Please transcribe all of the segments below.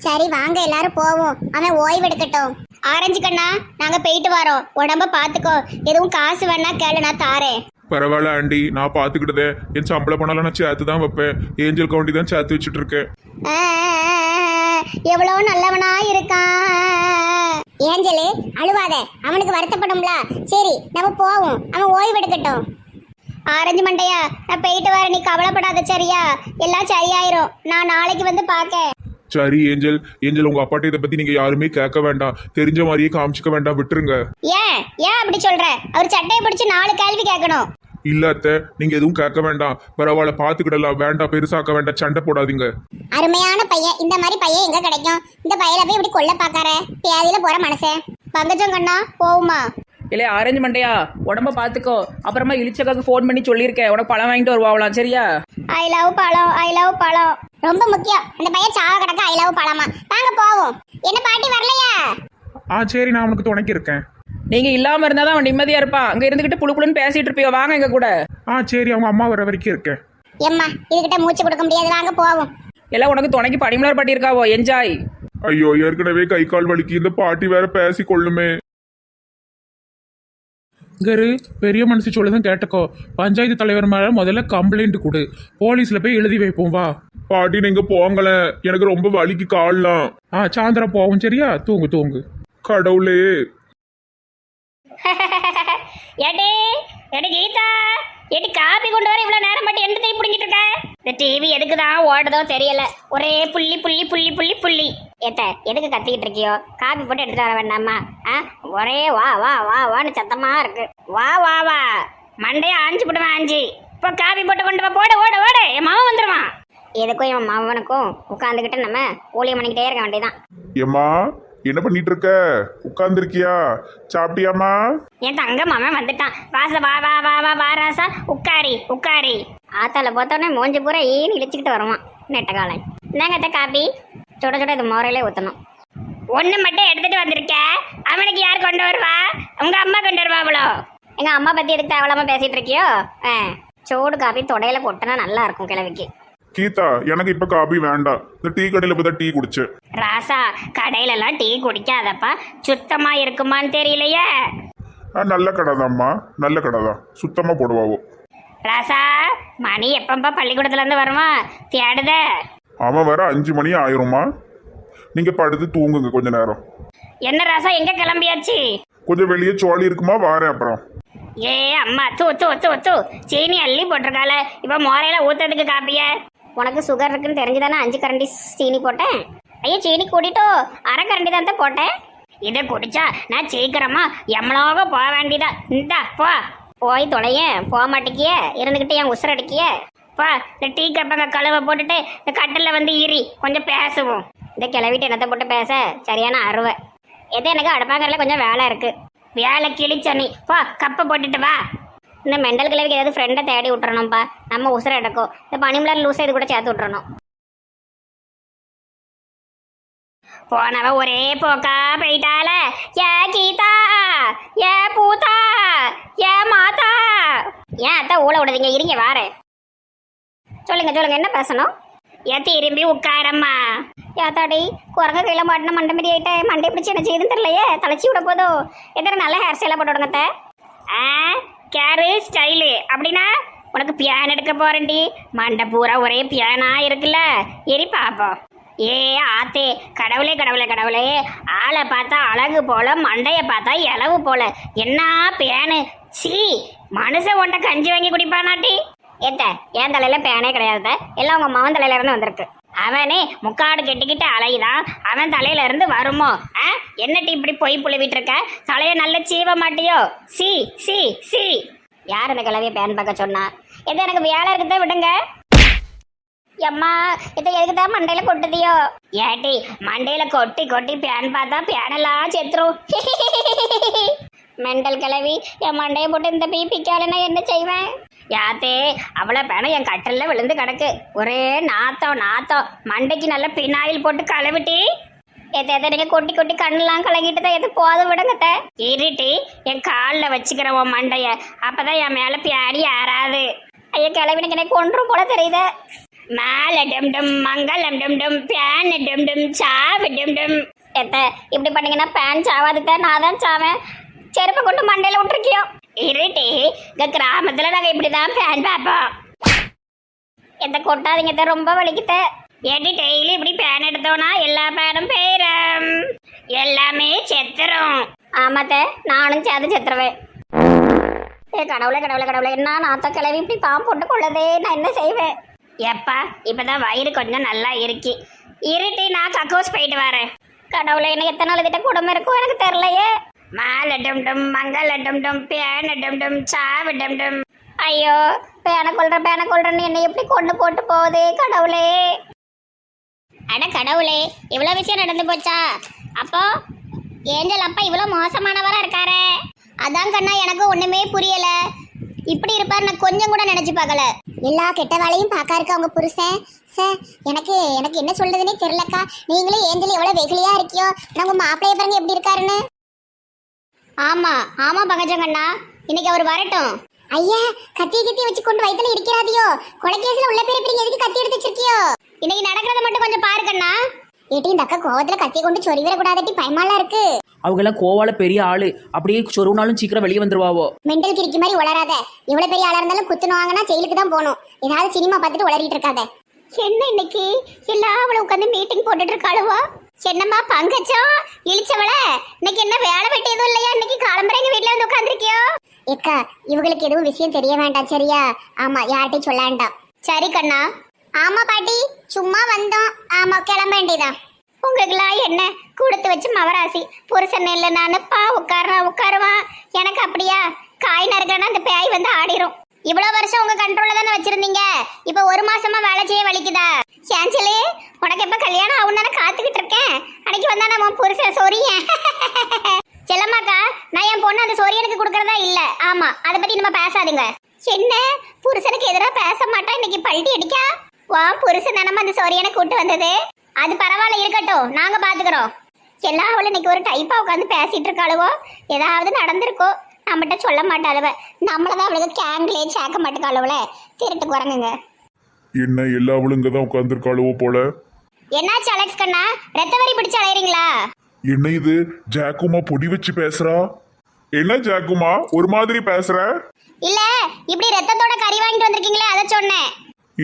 சரி வாங்க எல்லாரும் போவோம், அவன் ஓய்வு எடுக்கட்டும். ஆரஞ்சு கண்ணா, நாங்க போயிட்டு வரோம், உடம்ப பாத்துக்கோ. எதுவும் காசு வேணா கேளு, நான் தாரேன். பரவாயில்ல ஆண்டி, நான் பாத்துக்கிட்டதே. என் சம்பள பணம்லாம் நான் சேர்த்து தான் வைப்பேன். ஏஞ்சல் கவுண்டி தான் சேர்த்து வச்சுட்டு இருக்கேன். எவ்வளவு நல்லவனா இருக்கான். ஏஞ்சலு அழுவாத, அவனுக்கு வருத்தப்படும்ல. சரி நம்ம போவோம், அவன் ஓய்வு எடுக்கட்டும். ஆரஞ்சு மண்டையா, நான் போயிட்டு வரேன், நீ கவலைப்படாத சரியா? எல்லாம் சரியாயிரும், நான் நாளைக்கு வந்து பார்க்க. சரி ஏஞ்சல். ஏஞ்சல், உங்க அப்பாட்ட இதை பத்தி நீங்க யாருமே கேட்க வேண்டாம், தெரிஞ்ச மாதிரியே காமிச்சுக்க வேண்டாம், விட்டுருங்க. ஏன் ஏன் அப்படி சொல்ற? அவர் சட்டையை பிடிச்சு 4 கேள்வி கேட்கணும். இல்ல அத்தை, நீங்க எதுவும் கேட்க வேண்டாம். பரவாயில்ல, பாத்துக்கிடலாம். வேண்டாம், பெருசாக்க வேண்டாம், சண்டை போடாதீங்க. அருமையான பையன், இந்த மாதிரி பையன் எங்க கிடைக்கும்? இந்த பையல போய் இப்படி கொல்ல பாக்கார பேதியில போற மனசே. பங்கஜம் கண்ணா போவுமா? இல்லை ஆரஞ்சு மண்டையா, உடம்ப பார்த்துக்கோ. அப்புறமா இளிச்சக்காக்கு ஃபோன் பண்ணி சொல்லியிருக்கேன், உனக்கு பழம் வாங்கிட்டு வருவாங்களாம், சரியா? ஐ லவ் பழம், ஐ லவ் பழம் ரொம்ப முக்கியம். அந்த பையன் சாவ கிடக்க ஐ லவ் பழமா. வாங்க போவோம். என்ன பாட்டி வரலையா? சரி, நான் உனக்கு துணைக்கு இருக்கேன். நீங்கள் இல்லாமல் இருந்தால் தான் அவன் நிம்மதியாக இருப்பான். அங்கே இருந்துக்கிட்டு புழுப்புலுன்னு பேசிகிட்டு இருப்பியோ, வாங்க எங்கள் கூட. சரி, அவங்க அம்மா வர வரைக்கும் இருக்கேன். எம்மா இதுகிட்ட மூச்சு கொடுக்க முடியாது, வாங்க போவோம். எல்லாம் உனக்கு துணைக்கு படிமலர் பாட்டி இருக்காவோ, என்ஜாய். ஐயோ, ஏற்கனவே கை கால் வலிக்கு, இந்த பாட்டி வேற பேசி கொள்ளுமே. கரு, பெரிய மனசு சொல்லுதான் கேட்டுக்கோ. பஞ்சாயத்து தலைவர் மேல முதல்ல கம்ப்ளைண்ட் கொடு, போலீஸ்ல போய் எழுதி வைப்போம். வா பாட்டி, நீங்க போங்கள, எனக்கு ரொம்ப வலிக்கு கால்லாம். சாயந்தரம் போவோம், சரியா? தூங்கு தூங்கு. கடவுளே. ஏடி ஏடி கீதா, ஏடி காபி கொண்டு வர இவ்வளவு நேரம் மட்டும் எந்த தீ பிடிங்கிட்டு இருக்க? இந்த டிவி எதுக்கு தான் ஓடுதோ தெரியல, ஒரே புள்ளி புள்ளி புள்ளி புள்ளி புள்ளி. ஏத்த எதுக்கு கத்திக்கிட்டு இருக்கியோ? காபி போட்டு எடுத்துட்டு வர வேண்டாமா? ஒரே வா வா வா வான்னு சத்தமா இருக்கு. வா வா வா, மண்டையா ஆஞ்சு போட்டுவேன் ஆஞ்சு. இப்போ காபி போட்டு கொண்டு வா, போடு ஓடு ஓடு, என் மாவன் வந்துருவான். எதுக்கும் என் மாவனுக்கும் உட்காந்துக்கிட்டு நம்ம ஊழியம் பண்ணிக்கிட்டே இருக்க வேண்டியதான். ஏம்மா, என்ன பண்ணிட்டு இருக்க? உட்கார்ந்துருக்கியா? சாப்பிட்டியாமா? என் தங்க மாமன் வந்துட்டான். வாச வா வா வா வா வா ராசா, உட்காரி உட்காரி. ஆத்தால பார்த்தோன்னே மூஞ்சி பூரா ஈன்னு இழிச்சுக்கிட்டு வருவான் நெட்டக்காலன். என்னங்கத்த காபி? சுட சுட இது மோரையிலே ஊற்றணும். ஒன்று மட்டும் எடுத்துட்டு வந்திருக்க, அவனுக்கு யார் கொண்டு வருவா? உங்க அம்மா கொண்டு வருவாங்களோ? எங்க அம்மா பத்தி எதுக்கு தேவலாம பேசிட்டு இருக்கியோ? சூடு காபி தொடையில கொட்டினா நல்லா இருக்கும் கிழவிக்கு. கீதா, எனக்கு இப்ப காபி வேண்டாம். இந்த டீ கடையில போய் டீ குடிச்சேன். ராசா, கடையில எல்லாம் டீ குடிக்காதப்பா, சுத்தமா இருக்குமான்னு தெரியலையே. நல்ல கடை தான்மா, நல்ல கடை தான், சுத்தமா போடுவாவோ. ராசா, மணி எப்பப்பா பள்ளிக்கூடத்துல இருந்து வருவான் தேடுத? அவன் வர 5 மணி ஆயிருமா. நீங்க படுத்து தூங்குங்க கொஞ்ச நேரம். என்ன ராசா, எங்க கிளம்பியாச்சு? கொஞ்சம் வெளியே சோழி இருக்குமா, வாரேன் அப்புறம். ஏ அம்மா, தூ தூ தூ தூ, சீனி அள்ளி போட்டிருக்காள. இப்ப மோரையில ஊத்துறதுக்கு காப்பிய? உனக்கு சுகர் இருக்குன்னு தெரிஞ்சுதானே 5 கரண்டி சீனி போட்டேன். ஐயோ, சீனி கூட்டிட்டோ 1/2 கரண்டி தான் போட்டேன். இதை குடிச்சா நான் சீக்கிரமா எம்மளோக போக வேண்டியதா. இந்தா போ, போய் தொலைய. போக மாட்டேக்கிய, இருந்துக்கிட்டு என் உசுர அடிக்கிய. பா, இந்த டீ கப்பங்க கழுவை போட்டுட்டு இந்த கட்டில் வந்து ஈரி கொஞ்சம் பேசுவோம். இந்த கிளவிட்டு என்னத்தை போட்டு பேச சரியான அருவை. எது எனக்கு அடுப்பாங்கறல கொஞ்சம் வேலை இருக்கு. வேலை கிழிச்ச நீ போ, கப்பை போட்டுட்டு வா. இந்த மெண்டல் கிளவிக்கு ஏதாவது ஃப்ரெண்டை தேடி விட்டுறணும்ப்பா, நம்ம உசுர எடுக்கும். இந்த பனிமலர் லூஸை இது கூட சேர்த்து விட்டுறணும். போனவ ஒரே போக்கா போயிட்டால. ஏ கீதா, ஏ பூதா, ஏ மாதா. ஏன் அத்தை ஊழ விடுதீங்க? இருங்க வாரேன். சொல்லுங்க சொல்லுங்க, என்ன பேசணும்? ஏன் திரும்பி உட்காரம்மா. ஏத்தாடி குரங்க கையில மாட்டின மண்டை மாரி ஆயிட்டேன். மண்டை பிடிச்சி என்ன செய்யுதுன்னு தெரியலையே, தலைச்சி விட போதும். எத்தனை நல்ல ஹேர் ஸ்டைலாக போட்டு விடுங்க. கேரு ஸ்டைலு அப்படின்னா உனக்கு பியான் எடுக்க போறேன்டி. மண்டை பூரா ஒரே பியானா இருக்குல்ல, எரி பாப்போம். ஏ ஆத்தே, கடவுளே கடவுளே கடவுளே, ஆளை பார்த்தா அழகு போல, மண்டையை பார்த்தா இளவு போல, என்ன பேனு. சீ, மனுஷன் ஒன்றை கஞ்சி வாங்கி குடிப்பானாட்டி? ஏத்த என் தலையில பேனே கிடையாது, எல்லாம் உங்க மகன் தலையில இருந்து வந்திருக்கு. அவனே முக்காடு கெட்டிக்கிட்டு அலையுதான், அவன் தலையில இருந்து வருமோ? என்னட்டி இப்படி பொய் புழுவிட்டு இருக்க? தலைய நல்ல சீவ மாட்டியோ? C C C. யார் இந்த கிளவிய பேன் பார்க்க சொன்னா? எது எனக்கு வேலை இருக்குதான் விடுங்க. எம்மா, இதை எதுக்கு தான் மண்டையில கொட்டுதியோ? ஏட்டி, மண்டையில கொட்டி கொட்டி பேன் பார்த்தா பேனெல்லாம் செத்துரும். மெண்டல் கிளவி, என் மண்டையை போட்டு இந்த பிபிக்கால நான் என்ன செய்வேன்? யாத்தே, அவ்வளோ பேனை என் கட்டில விழுந்து கிடக்கு. ஒரே நாத்தம் நாத்தம். மண்டைக்கு நல்ல பினாயில் போட்டு கழுவிட்டி. எதை நீங்க கொட்டி கொட்டி கண்ணெல்லாம் கலங்கிட்டு தான் எது போதும் விடுங்கத்த. இருட்டி, என் காலில் வச்சுக்கிறேன் உன் மண்டைய, அப்பதான் என் மேல பியாடி யாராது. ஐயா கிளவினுக்கு எனக்கு ஒன்றும் போல தெரியுது. மேல டும் டும் மங்களம் டும் டும் பேன் டும் டும் சாவு டும் டும். எத்த இப்படி பண்ணீங்கன்னா பேன் சாவாதுக்க நான் தான் சாவேன். செருப்பை கொண்டு மண்டையில விட்டுருக்கியோ. இருட்டி இங்க கிராமத்துல நாங்க இப்படிதான் பேன் பார்ப்போம். எத்த கொட்டாதீங்க, ரொம்ப வலிக்குத. ஏடி டெய்லி இப்படி பேன் எடுத்தோம்னா எல்லா பேனும் போயிடும், எல்லாமே செத்துரும். ஆமாத்த நானும் சேர்ந்து செத்துருவேன். ஏ கடவுளே கடவுளே கடவுளே, என்ன நாத்த கிளவி இப்படி பாம்பு போட்டு கொள்ளதே, நான் என்ன செய்வேன்? எப்பா இப்பதான் வயிறு கொஞ்சம் நல்லா இருக்கு. இருட்டி நான் கக்கோஸ் போயிட்டு வரேன். கடவுளே எனக்கு எத்தனை நாள் கிட்ட குடும்பம் இருக்கும் எனக்கு தெரியலையே. மேல டும் டும் மங்கள டும் டும் பேன டும் டும் சாவு டும் டும். ஐயோ பேனை கொள்றன்னு என்னை எப்படி கொண்டு போட்டு போகுதே கடவுளே. அட கடவுளே, இவ்வளவு விஷயம் நடந்து போச்சா? அப்போ ஏஞ்சல் அப்பா இவ்வளவு மோசமானவரா இருக்காரே. அதான் கண்ணா எனக்கு ஒண்ணுமே புரியல. இப்படி இருப்பார் நான் கொஞ்சம் கூட நினைச்சு பார்க்கல. எல்லா கெட்ட வேலையும் பார்க்க இருக்க அவங்க புருஷன். சார் எனக்கு என்ன சொல்றதுன்னே தெரியலக்கா. நீங்களே ஏஞ்சல் எவ்வளவு வெகுலியா இருக்கியோ, நான் உங்க மாப்பிள்ளைய பாருங்க எப்படி இருக்காருன்னு. ஆமா ஆமா பங்கஜங்கண்ணா, இன்னைக்கு அவர் வரட்டும். ஐயா கத்தி வச்சு கொண்டு வயித்துல இருக்கிறாதியோ, கொலைகேஸ்ல உள்ள பேர் எப்படி எதுக்கு கத்தி எடுத்து வச்சிருக்கியோ? இன்னைக்கு நடக்கிறத மட்டும் கொஞ்சம் பாருக்கண்ணா. ஏட்டி இந்த அக்கா கோவத்துல கத்தி கொண்டு சொறி வரக்கூடாதட்டி, பயமாலாம் இருக்கு. அவங்க எல்லாம் கோவால பெரிய ஆளு, அப்படியே சொருனாலும் சீக்கிரம் வெளியே வந்துருவாவோ. மெண்டல் கிரிக்கி மாதிரி உளராத. இவ்வளவு பெரிய ஆளா இருந்தாலும் குத்துனுவாங்கன்னா ஜெயிலுக்கு தான் போகணும். ஏதாவது சினிமா பார்த்துட்டு உளறிட்டு இருக்காத. என்ன இன்னைக்கு எல்லாம் அவளை உட்காந்து மீட்டிங் போட்டுட்டு இருக்காளுவா? என்னம்மா பங்கச்சம் இழிச்சவள, இன்னைக்கு என்ன வேலை வெட்டி எதுவும் இல்லையா? இன்னைக்கு காலம்பரை எங்க வீட்டுல வந்து உட்காந்துருக்கியோ? ஏக்கா இவங்களுக்கு எதுவும் விஷயம் தெரிய வேண்டாம் சரியா? ஆமா யார்கிட்டையும் சொல்ல வேண்டாம். சரி கண்ணா. ஆமா பாட்டி சும்மா வந்தோம். ஆமா கிளம்ப வேண்டியதான். உங்களுக்குலாம் என்ன கொடுத்து வச்சு மவராசி. புருஷன் இல்லை நானுப்பா உட்காருவான். எனக்கு அப்படியா? காய் நறுக்கனா அந்த பேய் வந்து ஆடிரும். இவ்வளவு வருஷம் உங்க கண்ட்ரோல்ல தானே வச்சிருந்தீங்க, இப்ப ஒரு மாசமா வேலை செய்ய வலிக்குதா? ஏஞ்சலே உனக்கு எப்ப கல்யாணம் ஆகும் தானே காத்துக்கிட்டு இருக்கேன். அன்னைக்கு வந்தா நம்ம புருஷன் சொரியன். செல்லம்மாக்கா நான் என் பொண்ணு அந்த சொரியனுக்கு கொடுக்கறதா இல்ல. ஆமா அதை பத்தி நம்ம பேசாதுங்க. என்ன புருஷனுக்கு எதிராக பேச மாட்டா, இன்னைக்கு பல்ட்டி அடிக்கா? வா புருஷன் தானே அந்த சொரியனை கூட்டு வந்தது. அது பரவாயில்ல இருக்கட்டும், நாங்க பாத்துக்கிறோம். எல்லாம் அவளை இன்னைக்கு ஒரு டைப்பா உட்காந்து பேசிட்டு இருக்காளுவோ, ஏதாவது நடந்திருக்கோ நம்மகிட்ட சொல்ல மாட்டாளுவ. நம்மளதான் அவளுக்கு கேங்க்லயே சேர்க்க மாட்டேக்காளுவல. திருட்டு குரங்குங்க. என்ன எல்லா அவளும் இங்கதான் உட்காந்துருக்காளுவோ போல. என்னாச்சு அலெக்ஸ் கண்ணா, ரத்த வரி பிடிச்சு அலையறீங்களா? என்ன இது ஜாக்குமா பொடி வச்சு பேசுறா? என்ன ஜாக்குமா ஒரு மாதிரி பேசுற? இல்ல இப்படி ரத்தத்தோட கறி வாங்கிட்டு வந்திருக்கீங்களே அதை சொன்னேன்.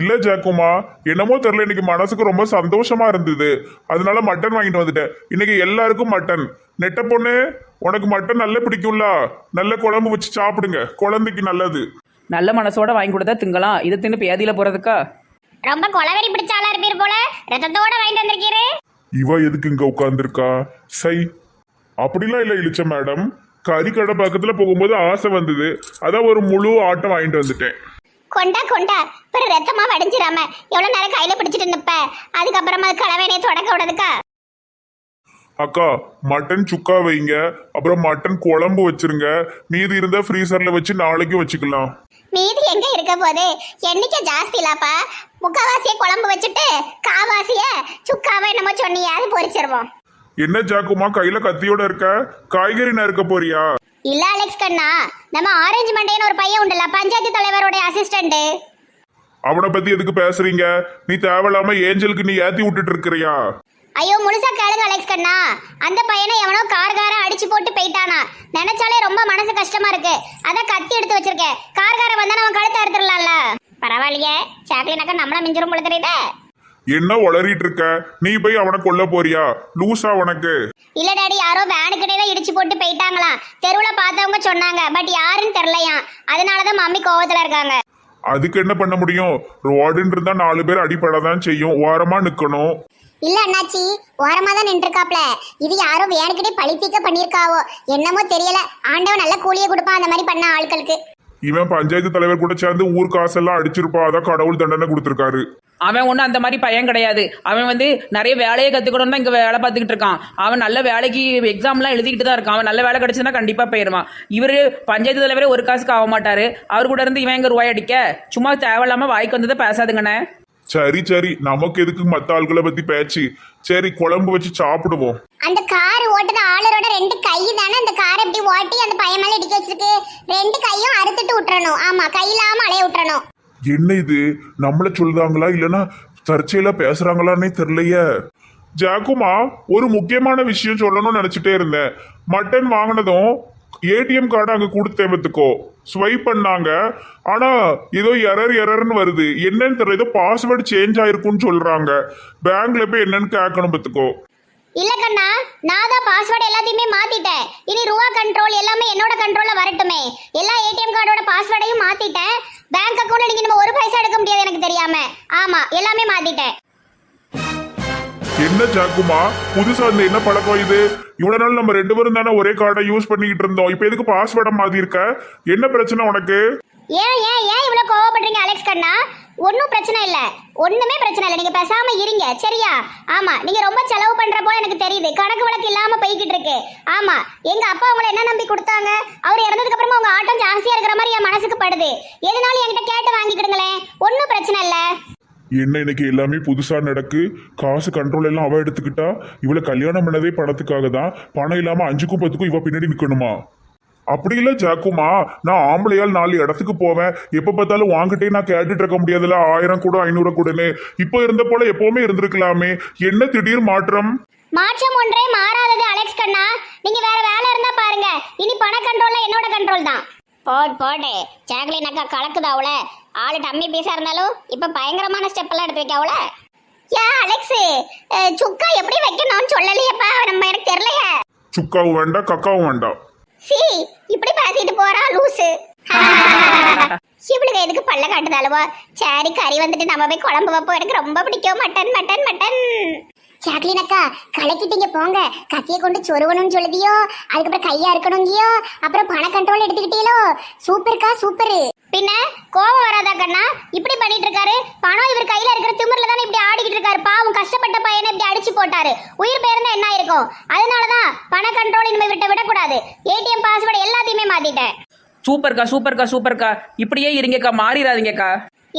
இல்ல ஜாக்குமா என்னமோ தெரியல, இன்னைக்கு மனசுக்கு ரொம்ப சந்தோஷமா இருந்தது, அதனால மட்டன் வாங்கிட்டு வந்துட்டேன். இன்னைக்கு எல்லாருக்கும் மட்டன். நெட்ட பொண்ணு உனக்கு மட்டன் நல்ல பிடிக்கும்ல, நல்ல குழம்பு வச்சு சாப்பிடுங்க, குழந்தைக்கு நல்லது. நல்ல மனசோட வாங்கி கொடுத்தா திங்கலாம், இதை தின்னு பேதியில போறதுக்கா? ரொம்ப கொலவெறி பிடிச்ச ஆளா இருப்பீர் போல, ரத்தத்தோட வாங்கிட்டு வந்திருக்கீரு. இவ எதுக்கு இங்க உட்கார்ந்துருக்கா? சை அப்படிலாம் இல்ல இழிச்ச மேடம், கறி கடை பக்கத்துல போகும்போது ஆசை வந்தது, அதான் ஒரு முழு ஆட்டம் வாங்கிட்டு வந்துட்டேன். கொண்டா பிற ரத்தமா வடிஞ்சிடாம எவ்வளவு நேரம் கையில பிடிச்சிட்டு இருந்தப்ப, அதுக்கப்புறமா கலவையை தொடக்க விடுறதுக்கா? அக்கா மட்டன் சுக்கா வைங்க, அப்புறம் மட்டன் குழம்பு வச்சிருங்க, மீதி இருந்தா ஃப்ரீசர்ல வச்சு நாளைக்கு வச்சுக்கலாம். மீதி எங்க இருக்க போது, எண்ணிக்கை ஜாஸ்தி இல்லப்பா. முக்காவாசிய குழம்பு வச்சுட்டு காவாசிய சுக்காவை என்னமோ சொன்னீங்க, அது பொரிச்சிருவோம். என்ன ஜாக்குமா கையில கத்தியோட இருக்க, காய்கறி நறுக்க போறியா? இல்ல அலெக்ஸ் கண்ணா, நம்ம ஆரஞ்சு மண்டையன்னு ஒரு பையன் உண்டுல, பஞ்சாயத்து தலைவரோட அசிஸ்டன்ட். அவனை பத்தி எதுக்கு பேசுறீங்க? நீ தேவையில்லாம ஏஞ்சலுக்கு நீ ஏத்தி விட்டுட்டு இருக்கிறியா? ஐயோ முழுசா கேளுங்க அலெக்ஸ் கண்ணா, அந்த பையனை எவனோ கார்காரன் அடிச்சு போட்டு போயிட்டானா. நினைச்சாலே ரொம்ப மனசு கஷ்டமா இருக்கு, அதான் கத்தி எடுத்து வச்சிருக்கேன். கார்காரன் வந்தா நம்ம கழுத்தை அறுத்துடலாம்ல. பரவாயில்லையே சாக்லினாக்கா நம்மள மிஞ்சிரும் போல தெரியுதே. என்ன உளறிட்டு இருக்க? நீ போய் அவனை கொல்ல போறியா? லூசா உனக்கு? இல்ல டாடி, யாரோ வேனுக்கிட்டே தான் இடிச்சு போட்டு போயிட்டாங்களாம். தெருவுல பார்த்தவங்க சொன்னாங்க, பட் யாருன்னு தெரியலையா. அதனாலதான் மம்மி கோவத்துல இருக்காங்க. அதுக்கு என்ன பண்ண முடியும்? ரோடுன்னு இருந்தா 4 பேர் அடிப்படதான் செய்யும், ஓரமா நிக்கணும். இல்ல அண்ணாச்சி ஓரமா தான் நின்றுக்காப்ல. இது யாரோ வேனுக்கிட்டே பழித்தீக்க பண்ணிருக்காவோ என்னமோ தெரியல. ஆண்டவன் நல்ல கூலியை கொடுப்பான் அந்த மாதிரி பண்ண ஆட்களுக்கு. இவன் பஞ்சாயத்து தலைவர் கூட சேர்ந்து ஊர் காசெல்லாம் அடிச்சிருப்பா, அதான் கடவுள் தண்டனை கொடுத்திருக்காரு. அவன் ஒன்றும் அந்த மாதிரி பையன் கிடையாது. அவன் வந்து நிறைய வேலையை கற்றுக்கணும்னு தான் இங்கே வேலை பார்த்துக்கிட்டு இருக்கான். அவன் நல்ல வேலைக்கு எக்ஸாம்லாம் எழுதிக்கிட்டு தான் இருக்கான். அவன் நல்ல வேலை கிடைச்சதுன்னா கண்டிப்பாக போயிடுவான். இவர் பஞ்சாயத்து தலைவரே ஒரு காசுக்கு ஆக மாட்டார். அவர் கூட இருந்து இவன் எங்கே ரூபாய் அடிக்க? சும்மா தேவையில்லாமல் வாய்க்கு வந்ததை பேசாதுங்கண்ணே. சரி நமக்கு எதுக்கு மத்த ஆட்களை பத்தி பேச்சு? சரி குழம்பு வச்சு சாப்பிடுவோம். அந்த கார் ஓட்டுற ஆளரோட 2 கை தானே அந்த கார் எப்படி ஓட்டி அந்த பையன் மேல இடிக்க வச்சிருக்கு. 2 கையும் அறுத்துட்டு விட்டுறணும். ஆமா கையிலாம அலைய விட்டுறணும். என்ன இது நம்மள சொல்றாங்களா இல்லைன்னா சர்ச்சையில பேசுறாங்களான்னே தெரியலையே. ஜாக்குமா, ஒரு முக்கியமான விஷயம் சொல்லணும்னு நினைச்சிட்டே இருந்தேன். மட்டன் வாங்கினதும் ஏடிஎம் கார்டு அங்க கொடுத்தேன் பத்துக்கோ, ஸ்வைப் பண்ணாங்க. ஆனா ஏதோ எரர்னு வருது. என்னன்னு தெரியல, ஏதோ பாஸ்வேர்டு சேஞ்ச் ஆயிருக்குன்னு சொல்றாங்க. பேங்க்ல போய் என்னன்னு கேட்கணும் பத்துக்கோ. இல்ல கண்ணா, நான் தான் பாஸ்வேர்டு எல்லாத்தையுமே மாத்திட்டேன். இனி ரூபா கண்ட்ரோல் எல்லாமே என்னோட கண்ட்ரோல்ல வரட்டுமே. எல்லா ஏடிஎம் கார்டோட பாஸ்வேர்டையும் மாத்திட்டேன். பேங்க் அக்கவுண்ட்ல நீங்க நம்ம ஒரு பைசா எடுக்க முடியாது எனக்கு தெரியாம. ஆமா, எல்லாமே மாத்திட்டேன். என்ன ஜாக்குமா, புதுசா இந்த என்ன பழக்கம் இது? இவ்வளவு நாள் நம்ம 2 பேரும் தானே ஒரே கார்டை யூஸ் பண்ணிக்கிட்டு இருந்தோம். இப்ப எதுக்கு பாஸ்வேர்டை மாத்தி இருக்க? என்ன பிரச்சனை உனக்கு? ஏன் ஏன் ஏன் இவ்வளவு கோவப்படுறீங்க அலெக்ஸ் கண்ணா? ஒன்னும் பிரச்சனை இல்ல, ஒண்ணுமே பிரச்சனை இல்ல. நீங்க பேசாம இருங்க சரியா? ஆமா, நீங்க ரொம்ப செலவு பண்ற போல எனக்கு தெரியுது. கணக்கு வழக்கு இல்லாம போய்கிட்டு இருக்கு. ஆமா, எங்க அப்பா உங்களை என்ன நம்பி கொடுத்தாங்க? அவர் இறந்ததுக்கு அப்புறமா உங்க ஆட்டம் ஜாஸ்தியா இருக்கிற மாதிரி என் மனசுக்கு படுது. எதனாலும் என்கிட்ட கேட்டு வாங்கிக்கிடுங்களேன், ஒன்னும் பிரச்சனை இல்ல. என்ன இன்னைக்கு எல்லாமே புதுசா நடக்கு? காசு கண்ட்ரோல் எல்லாம் அவ எடுத்துக்கிட்டா. இவளை கல்யாணம் பண்ணதே பணத்துக்காக தான். பணம் இல்லாம 5க்கும் 10க்கும் இவ பின்னாடி நிக்கணுமா? அப்படி இல்ல ஜாக்குமா, நான் ஆம்பளையால் 4 இடத்துக்கு போவேன். எப்ப பார்த்தாலும் வாங்கிட்டே நான் கேட்டுட்டு இருக்க முடியாதுல்ல, 1000 கூட 500 கூடன்னு. இப்போ இருந்த போல எப்பவுமே இருந்திருக்கலாமே. என்ன திடீர் மாற்றம்? மாற்றம் ஒன்றே மாறாதது அலெக்ஸ் கண்ணா. நீங்க வேற வேலை இருந்தா பாருங்க. இனி பண கண்ட்ரோல்ல என்னோட கண்ட்ரோல் தான். போடு சாக்லேட் அக்கா கலக்குதா அவள. ஆளு டம்மி பீஸா இருந்தாலும் இப்ப பயங்கரமான ஸ்டெப் எல்லாம் எடுத்து வைக்க அவள. ஏன் அலெக்ஸ், சுக்கா எப்படி வைக்கணும்னு சொல்லலையப்பா, நம்ம எனக்கு தெரியலையே. சுக்காவும் வேண்டாம் கக்காவும் வேண்டாம். சி, இப்படி பேசிட்டு போறா லூசு. இவளுக்கு எதுக்கு பல்ல காட்டுதாலுவா? சரி, கறி வந்துட்டு நம்ம போய் குழம்பு வைப்போம். எனக்கு ரொம்ப பிடிக்கும் மட்டன் மட்டன் மட்டன். சாக்லின் அக்கா கலக்கிட்டீங்க போங்க. கத்தியை கொண்டு சொருவணும்னு சொல்லுதியோ, அதுக்கப்புறம் கையா இருக்கணுங்கியோ, அப்புறம் பண கண்ட்ரோல் எடுத்துக்கிட்டீங்களோ. சூப்பர்க்கா சூப்பர். பின்ன கோபம் வராதா கண்ணா? இப்படி பண்ணிட்டு இருக்காரு. பணம் இவர் கையில இருக்கிற திமிர்ல தானே இப்படி ஆடிக்கிட்டு இருக்காரு. பாவம், கஷ்டப்பட்ட பையனை இப்படி அடிச்சு போட்டாரு. உயிர் பேருந்தா என்ன இருக்கும்? அதனாலதான் பண கண்ட்ரோல் இனிமே விடக்கூடாது. ஏடிஎம் பாஸ்வேர்டு எல்லாத்தையுமே மாத்திட்டேன். சூப்பர்க்கா. இப்படியே இருங்கக்கா, மாறிடாதீங்கக்கா.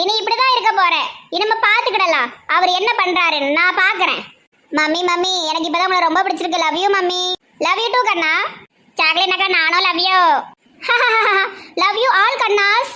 இனி இப்படிதான் இருக்க போறேன். இனிமே பாத்துக்கிடலாம் அவர் என்ன பண்றாருன்னு. நான் பாக்குறேன். மம்மி எனக்கு இப்பதான் உங்களை ரொம்ப பிடிச்சிருக்கு. Love you mummy. Love you too கண்ணா. சாக்லேட் அக்கா நானும் love you. Love you all கண்ணாஸ்.